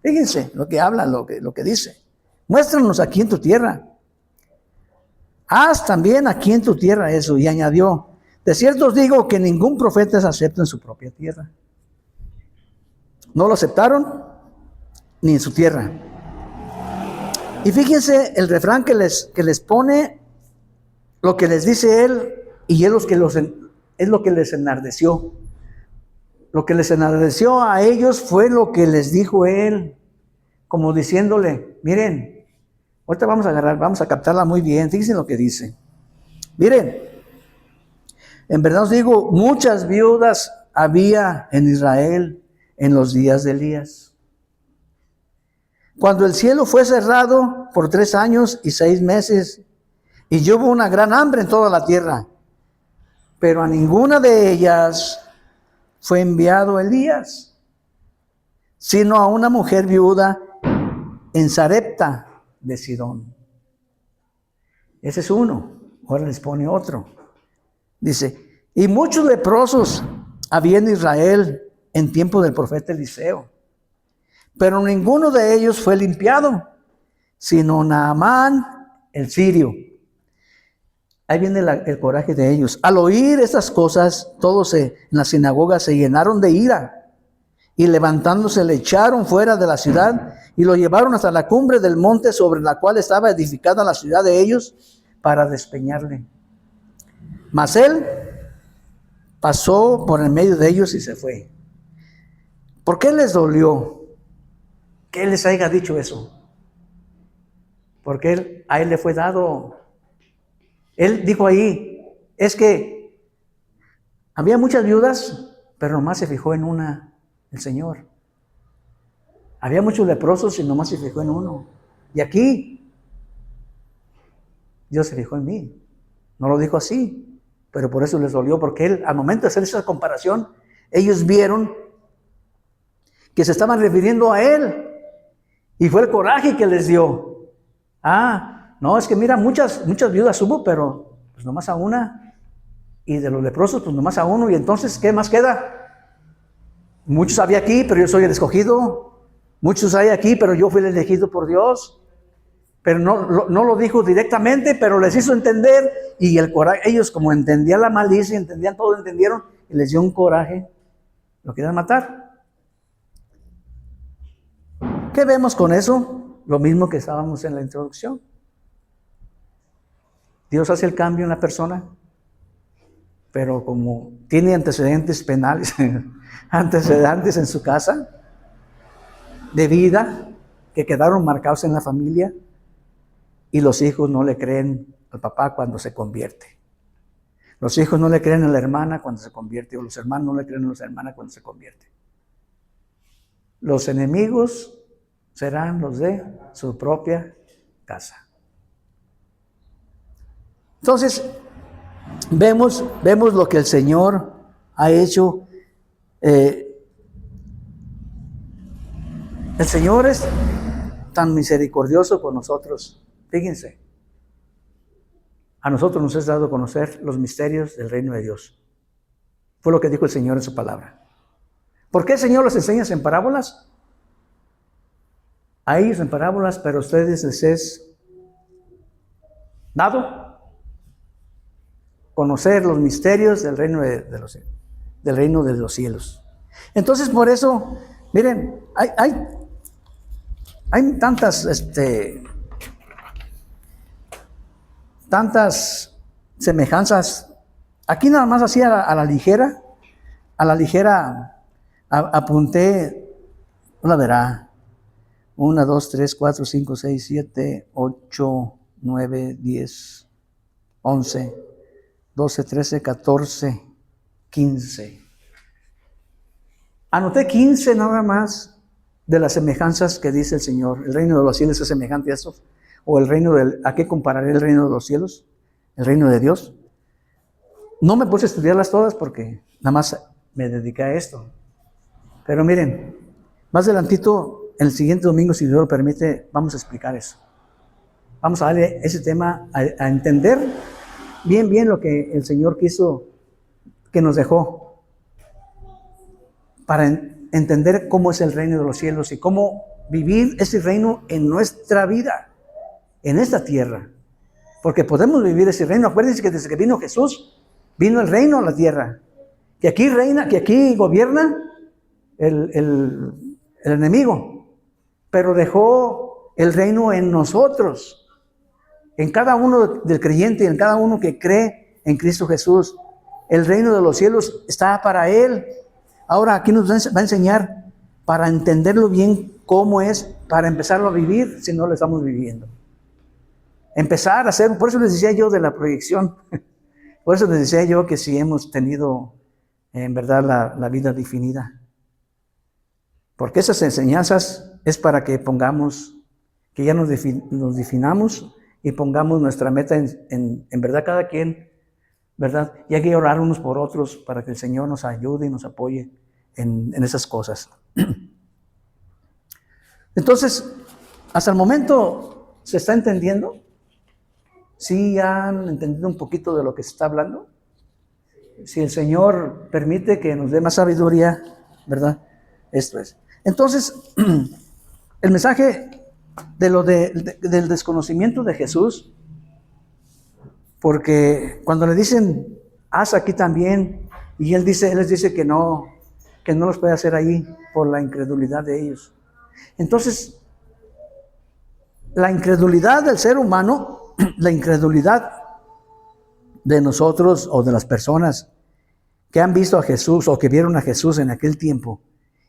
Fíjense lo que habla, lo que dice. Muéstranos aquí en tu tierra. Haz también aquí en tu tierra eso. Y añadió, de cierto os digo que ningún profeta es acepto en su propia tierra. No lo aceptaron ni en su tierra. Y fíjense el refrán que les pone, lo que les dice él, y es lo que les enardeció. Lo que les enardeció a ellos fue lo que les dijo él, como diciéndole, miren, ahorita vamos a captarla muy bien, fíjense lo que dice. Miren, en verdad os digo, muchas viudas había en Israel en los días de Elías. Cuando el cielo fue cerrado por 3 años y 6 meses, y hubo una gran hambre en toda la tierra, pero a ninguna de ellas fue enviado Elías, sino a una mujer viuda en Sarepta de Sidón. Ese es uno. Ahora les pone otro. Dice, y muchos leprosos había en Israel en tiempo del profeta Eliseo, pero ninguno de ellos fue limpiado, sino Naamán el sirio. Ahí viene el coraje de ellos. Al oír estas cosas, todos en la sinagoga se llenaron de ira y levantándose le echaron fuera de la ciudad y lo llevaron hasta la cumbre del monte sobre la cual estaba edificada la ciudad de ellos para despeñarle. Mas él pasó por en medio de ellos y se fue. ¿Por qué les dolió que él les haya dicho eso? Porque a él le fue dado. Él dijo ahí, es que había muchas viudas, pero nomás se fijó en una, el Señor. Había muchos leprosos y nomás se fijó en uno. Y aquí, Dios se fijó en mí. No lo dijo así, pero por eso les dolió, porque él, al momento de hacer esa comparación, ellos vieron que se estaban refiriendo a él. Y fue el coraje que les dio. No, es que mira, muchas viudas hubo, pero pues nomás a una. Y de los leprosos, pues nomás a uno. Y entonces, ¿qué más queda? Muchos había aquí, pero yo soy el escogido. Muchos hay aquí, pero yo fui el elegido por Dios. Pero no lo dijo directamente, pero les hizo entender. Y el coraje, ellos como entendían la malicia, entendían todo, entendieron. Y les dio un coraje. Lo querían matar. ¿Qué vemos con eso? Lo mismo que estábamos en la introducción. Dios hace el cambio en la persona, pero como tiene antecedentes penales, antecedentes en su casa, de vida, que quedaron marcados en la familia, y los hijos no le creen al papá cuando se convierte. Los hijos no le creen a la hermana cuando se convierte, o los hermanos no le creen a las hermanas cuando se convierte. Los enemigos serán los de su propia casa. Entonces, vemos lo que el Señor ha hecho. El Señor es tan misericordioso con nosotros. Fíjense, a nosotros nos es dado conocer los misterios del reino de Dios. Fue lo que dijo el Señor en su palabra. ¿Por qué el Señor los enseña en parábolas? A ellos en parábolas, pero a ustedes les es dado conocer los misterios del reino del reino de los cielos. Entonces, por eso, miren, hay tantas semejanzas. Aquí nada más así a la ligera apunté, la verá. 1, 2, 3, 4, 5, 6, 7, 8, 9, 10, 11, 12, 13, 14, 15. Anoté 15 nada más de las semejanzas que dice el Señor. El reino de los cielos es semejante a esto. O el reino ¿a qué compararé el reino de los cielos? El reino de Dios. No me puse a estudiarlas todas porque nada más me dediqué a esto. Pero miren, más adelantito, el siguiente domingo, si Dios lo permite, vamos a explicar eso. Vamos a darle ese tema a entender bien lo que el Señor quiso que nos dejó para entender cómo es el reino de los cielos y cómo vivir ese reino en nuestra vida, en esta tierra. Porque podemos vivir ese reino. Acuérdense que desde que vino Jesús, vino el reino a la tierra. Que aquí reina, que aquí gobierna el enemigo. Pero dejó el reino en nosotros, en cada uno del creyente, en cada uno que cree en Cristo Jesús. El reino de los cielos está para Él. Ahora aquí nos va a enseñar para entenderlo bien cómo es, para empezarlo a vivir si no lo estamos viviendo. Empezar a hacer, por eso les decía yo de la proyección, por eso les decía yo que si hemos tenido en verdad la vida definida. Porque esas enseñanzas es para que pongamos, que ya nos definamos y pongamos nuestra meta en verdad cada quien, ¿verdad? Y hay que orar unos por otros para que el Señor nos ayude y nos apoye en esas cosas. Entonces, hasta el momento, ¿se está entendiendo? ¿Sí han entendido un poquito de lo que se está hablando? Si el Señor permite que nos dé más sabiduría, ¿verdad? Esto es. Entonces, el mensaje del desconocimiento de Jesús, porque cuando le dicen, haz aquí también, y Él les dice que no los puede hacer ahí por la incredulidad de ellos. Entonces, la incredulidad del ser humano, la incredulidad de nosotros o de las personas que han visto a Jesús o que vieron a Jesús en aquel tiempo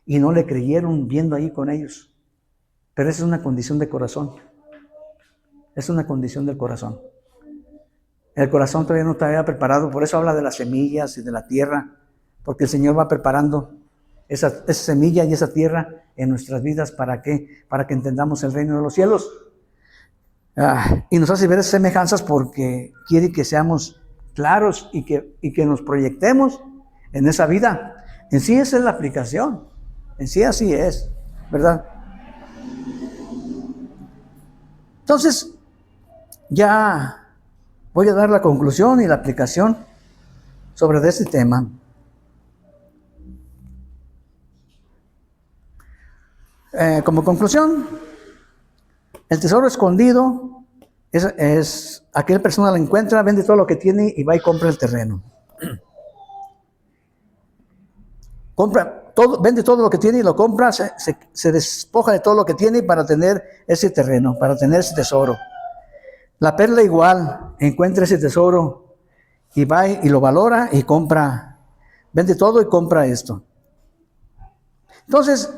y no le creyeron viendo ahí con ellos. Pero esa es una condición de corazón. Es una condición del corazón. El corazón todavía no está preparado, por eso habla de las semillas y de la tierra, porque el Señor va preparando esa semilla y esa tierra en nuestras vidas. ¿Para qué? Para que entendamos el reino de los cielos. Y nos hace ver esas semejanzas porque quiere que seamos claros y que nos proyectemos en esa vida. En sí esa es la aplicación. En sí así es, ¿verdad? Entonces, ya voy a dar la conclusión y la aplicación sobre este tema. Como conclusión, el tesoro escondido es aquella persona la encuentra, vende todo lo que tiene y va y compra el terreno. Compra todo, vende todo lo que tiene y lo compra, se despoja de todo lo que tiene para tener ese terreno, para tener ese tesoro. La perla igual, encuentra ese tesoro y va y lo valora y compra, vende todo y compra esto. Entonces,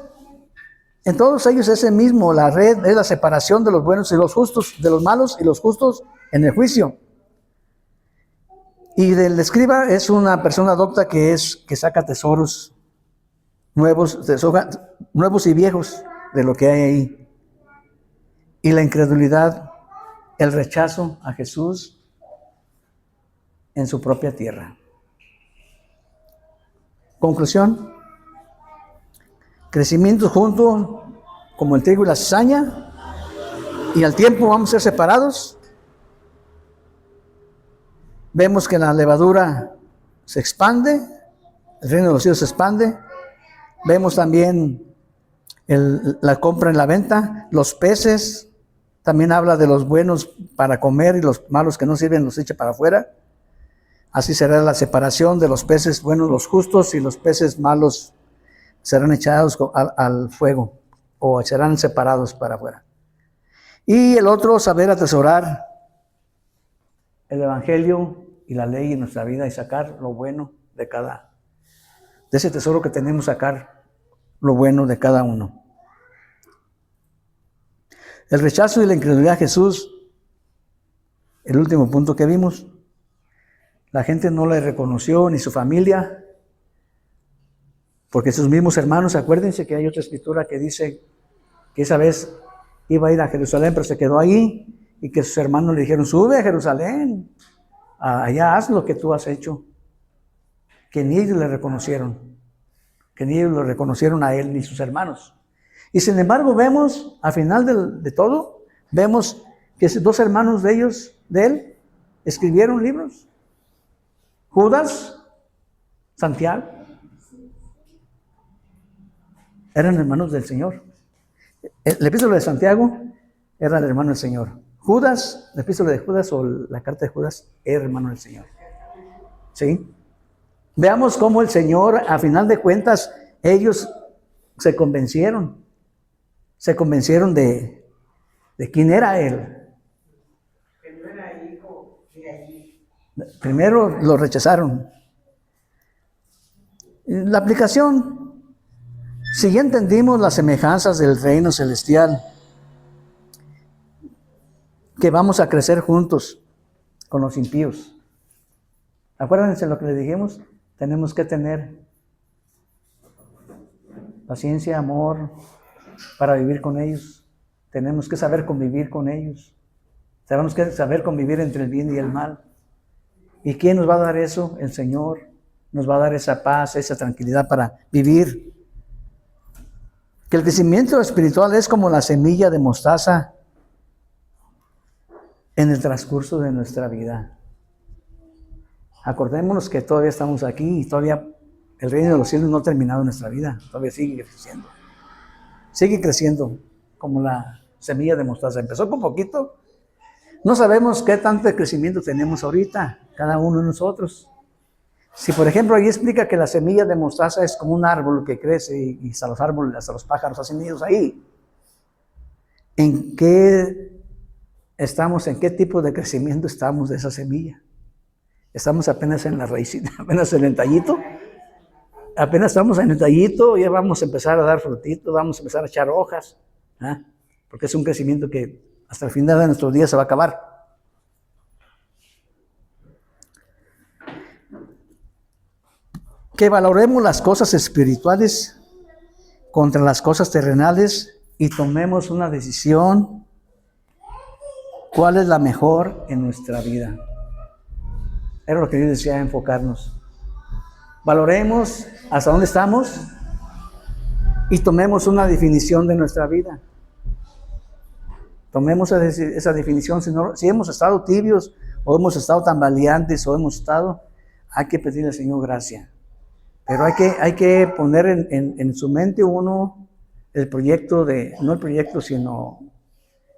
en todos ellos es el mismo, la red es la separación de los buenos y los justos, de los malos y los justos en el juicio. Y del escriba es una persona docta que saca tesoros nuevos y viejos de lo que hay ahí. Y la incredulidad, el rechazo a Jesús en su propia tierra. Conclusión: crecimiento junto como el trigo y la cizaña, y al tiempo vamos a ser separados. Vemos que la levadura se expande, el reino de los cielos se expande. Vemos también la compra y la venta, los peces, también habla de los buenos para comer y los malos que no sirven los echa para afuera. Así será la separación de los peces buenos, los justos, y los peces malos serán echados al fuego o serán separados para afuera. Y el otro, saber atesorar el evangelio y la ley en nuestra vida y sacar lo bueno de ese tesoro que tenemos, sacar lo bueno de cada uno. El rechazo y la incredulidad a Jesús, el último punto que vimos, la gente no le reconoció, ni su familia, porque sus mismos hermanos, acuérdense que hay otra escritura que dice que esa vez iba a ir a Jerusalén, pero se quedó ahí, y que sus hermanos le dijeron: sube a Jerusalén, allá haz lo que tú has hecho. Que ni ellos le reconocieron, que ni ellos lo reconocieron a él, ni sus hermanos. Y sin embargo vemos, al final de todo, vemos que dos hermanos de él, escribieron libros. Judas, Santiago, eran hermanos del Señor. El epístola de Santiago era el hermano del Señor. Judas, la epístola de Judas o la carta de Judas, era hermano del Señor. ¿Sí? Veamos cómo el Señor, a final de cuentas, ellos se convencieron de quién era Él. Que no era hijo de allí. Primero lo rechazaron. La aplicación: si ya entendimos las semejanzas del reino celestial, que vamos a crecer juntos con los impíos. Acuérdense lo que les dijimos, tenemos que tener paciencia, amor para vivir con ellos. Tenemos que saber convivir con ellos. Tenemos que saber convivir entre el bien y el mal. ¿Y quién nos va a dar eso? El Señor nos va a dar esa paz, esa tranquilidad para vivir. Que el crecimiento espiritual es como la semilla de mostaza en el transcurso de nuestra vida. Acordémonos que todavía estamos aquí y todavía el reino de los cielos no ha terminado en nuestra vida. Todavía sigue creciendo. Sigue creciendo como la semilla de mostaza. Empezó con poquito. No sabemos qué tanto crecimiento tenemos ahorita, cada uno de nosotros. Si, por ejemplo, ahí explica que la semilla de mostaza es como un árbol que crece y hasta los árboles, hasta los pájaros hacen nidos ahí. ¿En qué estamos? ¿En qué tipo de crecimiento estamos de esa semilla? Estamos apenas en la raícita, apenas en el tallito. Apenas estamos en el tallito, ya vamos a empezar a dar frutitos, vamos a empezar a echar hojas, porque es un crecimiento que hasta el final de nuestros días se va a acabar. Que valoremos las cosas espirituales contra las cosas terrenales y tomemos una decisión, cuál es la mejor en nuestra vida. Era lo que yo decía, enfocarnos. Valoremos hasta dónde estamos y tomemos una definición de nuestra vida. Tomemos esa definición. Si hemos estado tibios, o hemos estado tambaleantes, hay que pedirle al Señor gracia. Pero hay que poner en su mente uno el proyecto no el proyecto, sino,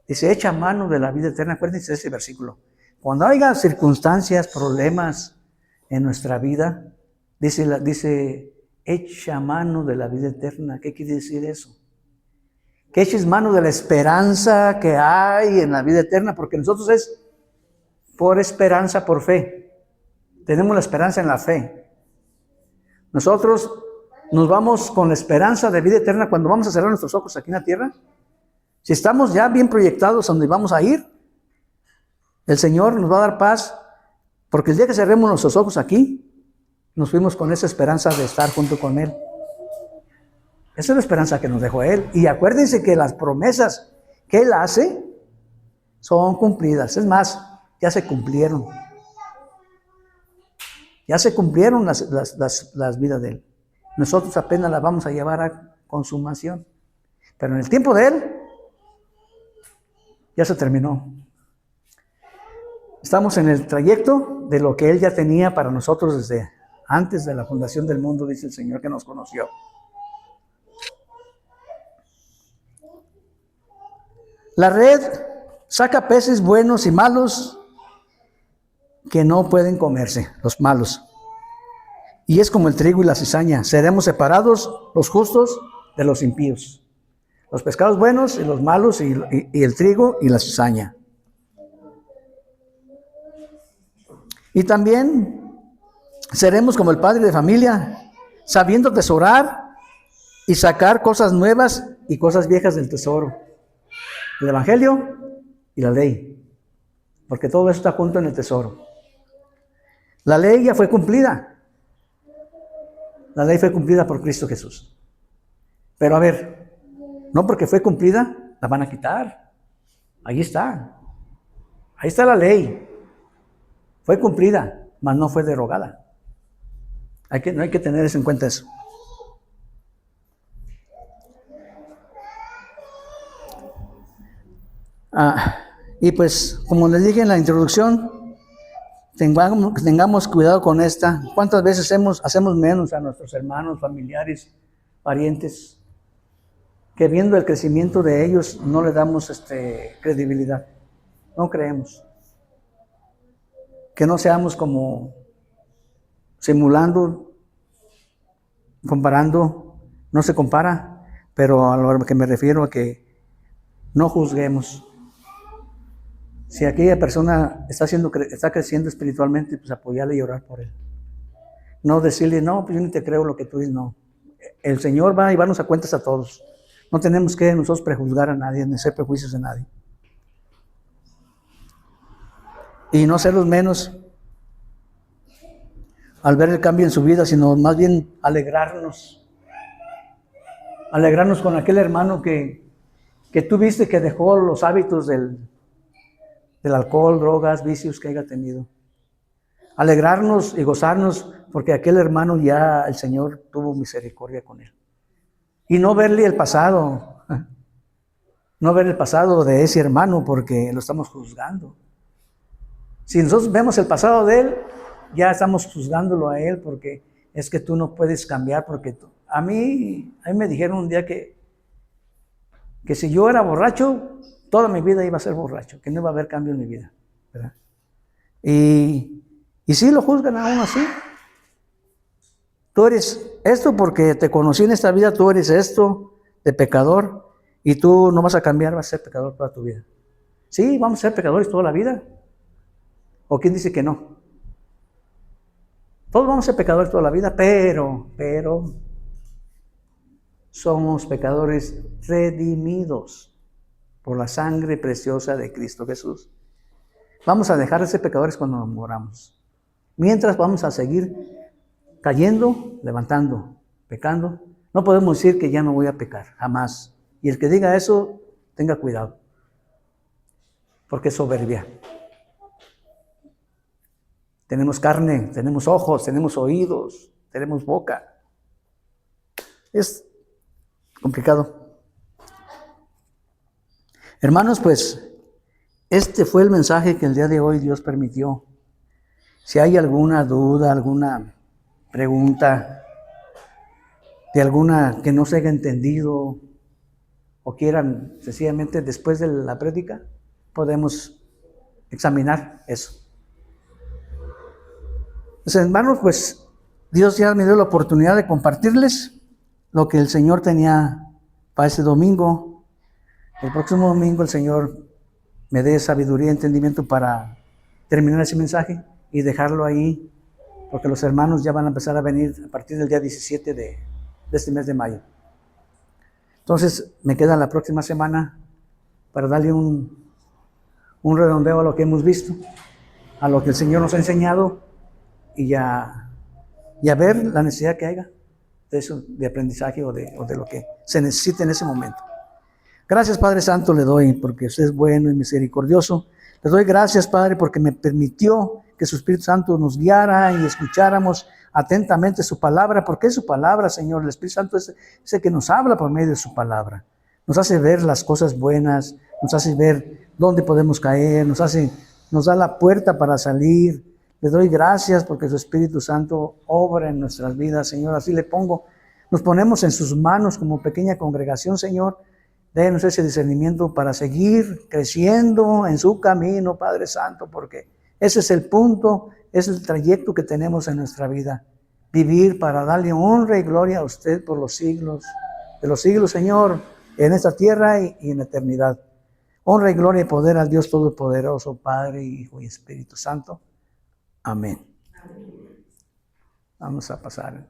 dice, echa mano de la vida eterna. Acuérdense de ese versículo. Cuando haya circunstancias, problemas en nuestra vida, dice, echa mano de la vida eterna. ¿Qué quiere decir eso? Que eches mano de la esperanza que hay en la vida eterna, porque nosotros es por esperanza, por fe. Tenemos la esperanza en la fe. Nosotros nos vamos con la esperanza de vida eterna cuando vamos a cerrar nuestros ojos aquí en la tierra. Si estamos ya bien proyectados a donde vamos a ir, el Señor nos va a dar paz, porque el día que cerremos nuestros ojos aquí, nos fuimos con esa esperanza de estar junto con Él. Esa es la esperanza que nos dejó Él. Y acuérdense que las promesas que Él hace son cumplidas. Es más, ya se cumplieron. Ya se cumplieron las vidas de Él. Nosotros apenas las vamos a llevar a consumación. Pero en el tiempo de Él, ya se terminó. Estamos en el trayecto de lo que Él ya tenía para nosotros desde antes de la fundación del mundo, dice el Señor que nos conoció. La red saca peces buenos y malos que no pueden comerse, los malos. Y es como el trigo y la cizaña. Seremos separados los justos de los impíos. Los pescados buenos y los malos y el trigo y la cizaña. Y también seremos como el padre de familia, sabiendo atesorar y sacar cosas nuevas y cosas viejas del tesoro. El Evangelio y la ley. Porque todo eso está junto en el tesoro. La ley ya fue cumplida. La ley fue cumplida por Cristo Jesús. Pero a ver, no porque fue cumplida, la van a quitar. Ahí está. Ahí está la ley. Fue cumplida, mas no fue derogada. No hay que tener eso en cuenta eso. Y pues, como les dije en la introducción, tengamos cuidado con esta. ¿Cuántas veces hacemos menos a nuestros hermanos, familiares, parientes, que viendo el crecimiento de ellos no le damos credibilidad? No creemos. Que no seamos como simulando, comparando. No se compara, pero a lo que me refiero a que no juzguemos. Si aquella persona está creciendo espiritualmente, pues apoyarle y orar por él. No decirle, no, pues yo ni te creo lo que tú dices, no. El Señor va a llevarnos a cuentas a todos. No tenemos que nosotros prejuzgar a nadie, ni hacer prejuicios de nadie. Y no hacerlos menos al ver el cambio en su vida, sino más bien alegrarnos. Alegrarnos con aquel hermano que tú viste que dejó los hábitos del alcohol, drogas, vicios que haya tenido. Alegrarnos y gozarnos porque aquel hermano ya el Señor tuvo misericordia con él. Y no verle el pasado, no ver el pasado de ese hermano porque lo estamos juzgando. Si nosotros vemos el pasado de él, ya estamos juzgándolo a él porque es que tú no puedes cambiar porque a mí me dijeron un día que si yo era borracho, toda mi vida iba a ser borracho, que no iba a haber cambio en mi vida, ¿verdad? Y sí lo juzgan aún así. Tú eres esto porque te conocí en esta vida, tú eres esto de pecador y tú no vas a cambiar, vas a ser pecador toda tu vida. Sí, vamos a ser pecadores toda la vida. ¿O quién dice que no? Todos vamos a ser pecadores toda la vida, pero somos pecadores redimidos por la sangre preciosa de Cristo Jesús. Vamos a dejar de ser pecadores cuando nos moramos. Mientras vamos a seguir cayendo, levantando, pecando. No podemos decir que ya no voy a pecar, jamás. Y el que diga eso, tenga cuidado. Porque es soberbia. Tenemos carne, tenemos ojos, tenemos oídos, tenemos boca. Es complicado. Hermanos, pues este fue el mensaje que el día de hoy Dios permitió. Si hay alguna duda, alguna pregunta, de alguna que no se haya entendido o quieran sencillamente después de la prédica, podemos examinar eso. Entonces, hermanos, pues Dios ya me dio la oportunidad de compartirles lo que el Señor tenía para ese domingo. El próximo domingo el Señor me dé sabiduría y entendimiento para terminar ese mensaje y dejarlo ahí, porque los hermanos ya van a empezar a venir a partir del día 17 de este mes de mayo. Entonces me queda la próxima semana para darle un redondeo a lo que hemos visto, a lo que el Señor nos ha enseñado y a ver la necesidad que haya de eso, de aprendizaje o de lo que se necesite en ese momento. Gracias, Padre Santo, le doy porque usted es bueno y misericordioso. Le doy gracias, Padre, porque me permitió que su Espíritu Santo nos guiara y escucháramos atentamente su palabra, porque es su palabra, Señor. El Espíritu Santo es el que nos habla por medio de su palabra. Nos hace ver las cosas buenas, nos hace ver dónde podemos caer, nos da la puerta para salir. Le doy gracias porque su Espíritu Santo obra en nuestras vidas, Señor. Así nos ponemos en sus manos como pequeña congregación, Señor. Dénos ese discernimiento para seguir creciendo en su camino, Padre Santo, porque ese es el punto, es el trayecto que tenemos en nuestra vida. Vivir para darle honra y gloria a usted por los siglos de los siglos, Señor, en esta tierra y en la eternidad. Honra y gloria y poder al Dios Todopoderoso, Padre, Hijo y Espíritu Santo. Amén. Vamos a pasar.